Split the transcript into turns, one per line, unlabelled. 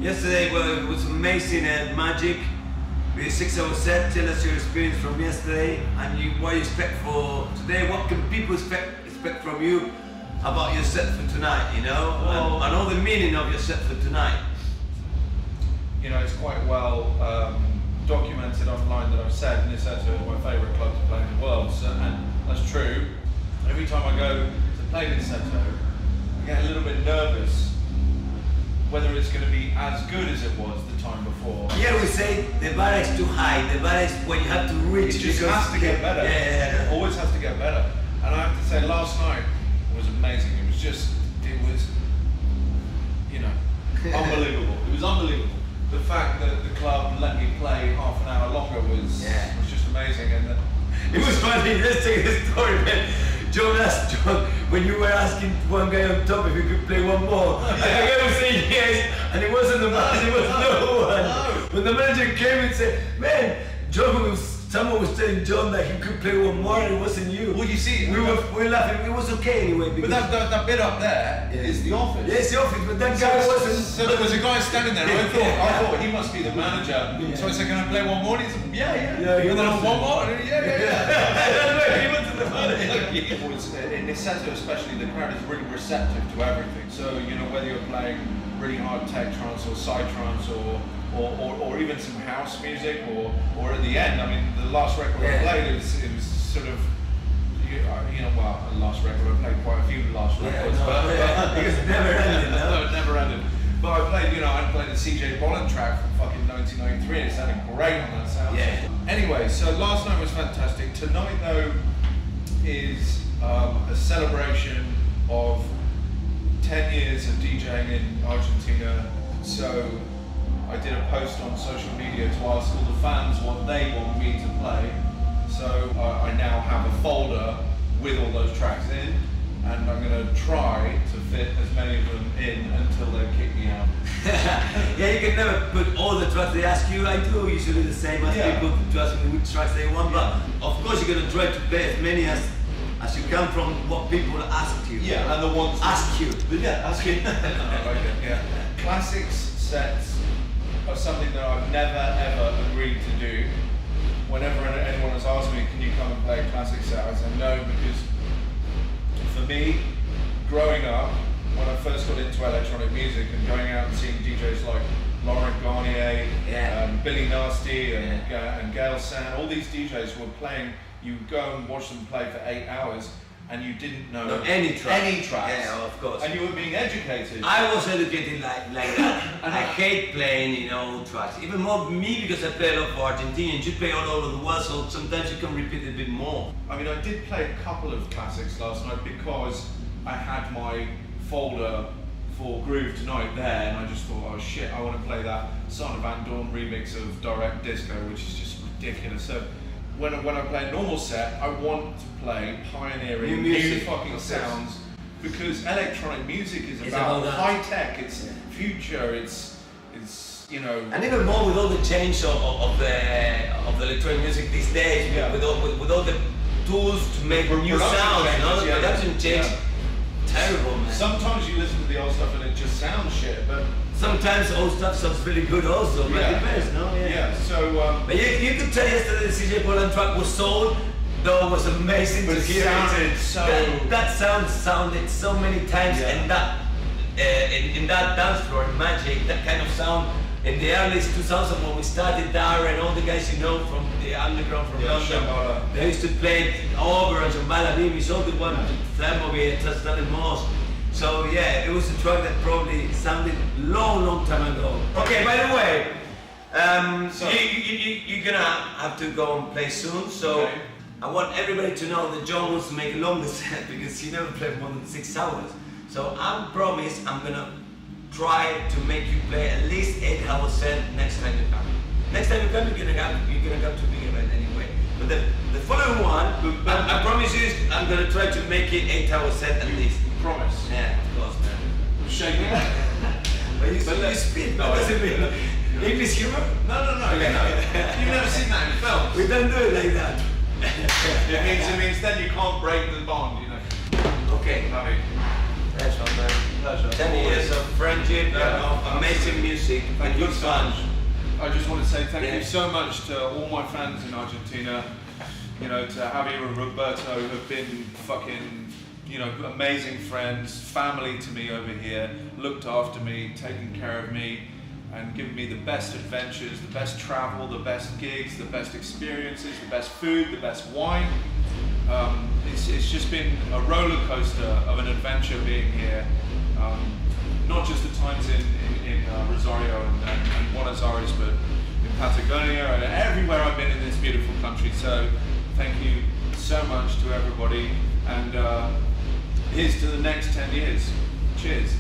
Yesterday, well, it was amazing and magic. We had a 6-hour set. Tell us your experience from yesterday and what you expect for today. What can people expect from you about your set for tonight, you know?
Well,
and all the meaning of your set for tonight.
You know, it's quite well documented online that I've said Niceto is my favourite club to play in the world, so, and that's true. Every time I go to play Niceto, I get a little bit nervous whether it's going to be as good as it was the time before.
Here we say the bar is too high, the bar is when you have to reach.
It just has to get better.
Yeah.
It always has to get better. And I have to say, last night was amazing. It was, you know, unbelievable. It was unbelievable. The fact that the club let me play half an hour longer was just amazing. And
it was funny. Let's take the story, man. John asked when you were asking one guy on top if he could play one more. And the guy was saying yes, and it wasn't the man, it was no one.
No.
When the manager came and said, man, someone was telling John that he could play one more and it wasn't you.
Well, you see,
we were laughing, it was okay anyway.
But that bit up there is the office.
Yes, the office, but that guy wasn't.
So there was a guy standing there, and I thought he must be the manager. Yeah. So I said, can I play one more? And he said, yeah. And then one more? And he went to the manager. In Niceto especially, the crowd is really receptive to everything. So, you know, whether you're playing really hard tech trance or psytrance or even some house music or at the end, I mean, the last record I played, it was sort of, you know, well, the last record, I played quite a few last records, but
because it never ended,
no, it never ended. But I played the CJ Bolland track from fucking 1993, and it sounded great on that sound.
Yeah.
Anyway, so last night was fantastic. Tonight, though, is a celebration of 10 years of DJing in Argentina. So I did a post on social media to ask all the fans what they want me to play. So I now have a folder with all those tracks in, and I'm going to try to fit as many of them in until they kick me out.
Yeah, you can never put all the tracks they ask you. I do usually the same as people to ask me which tracks they want, but of course you're going to try to play as many as you come from what people ask you.
Yeah, and the ones
ask you.
Ask you. Yeah. Classics sets are something that I've never ever agreed to do. Whenever anyone has asked me, can you come and play a classic set, I say no, because for me, growing up, when I first got into electronic music and going out and seeing DJs like Laurent Garnier, Billy Nasty and Gail San, all these DJs were playing, you go and watch them play for 8 hours and you didn't know
any tracks.
Yeah,
of course.
And you were being educated.
I was educated like that. I hate playing, you know, tracks. Even more me because I play a lot for Argentinian. You play all over the world, so sometimes you can repeat a bit more.
I mean, I did play a couple of classics last night because I had my folder for Groove Tonight there, and I just thought, oh shit, I want to play that Sana Van Dorn remix of Direct Disco, which is just ridiculous. So when I play a normal set, I want to play pioneering new fucking sounds, because electronic music is about high tech, it's future, it's you know.
And even more with all the change of the electronic music these days, with all the tools to make new sounds, you know, the production change. Terrible, man.
Sometimes you listen to the old stuff and it just sounds shit, but
sometimes old stuff sounds really good also, but it depends, no?
Yeah, so...
but you could tell yesterday the CJ Bolland track was sold, though it was amazing to hear it. That sound sounded so many times, and that in that dance floor, Magic, that kind of sound, in the early 2000s when we started there, and all the guys you know from the underground from London, they used to play over and Shambhala Bimis, all the one, Thermobile, Tastal Moss. So yeah, it was a track that probably sounded long time ago. Okay, by the way, you're gonna have to go and play soon, so I want everybody to know that John wants to make a longer set because he never played more than 6 hours. So I promise I'm gonna try to make you play at least 8-hour set next time you come. Next time you come, you're gonna come to a big event anyway. But the following one, I promise you, I'm gonna try to make it 8-hour set at least.
Promise?
Yeah, of course, man.
I'm shaking.
But you spit. What does it mean? English humor?
No. You've never seen that in films.
We don't do it like that.
It means then you can't break the bond, you know.
Okay.
I mean,
that's one, man.
Pleasure.
10 years of friendship, amazing music.
Thank you
good
so
fun.
much. I just want to say thank
Yeah.
you so much to all my fans in Argentina. You know, to Javier and Roberto, who have been fucking, you know, amazing friends, family to me over here, looked after me, taken care of me, and given me the best adventures, the best travel, the best gigs, the best experiences, the best food, the best wine. It's just been a roller coaster of an adventure being here. Not just the times in Rosario and Buenos Aires, but in Patagonia and everywhere I've been in this beautiful country. So thank you so much to everybody, and here's to the next 10 years. Cheers.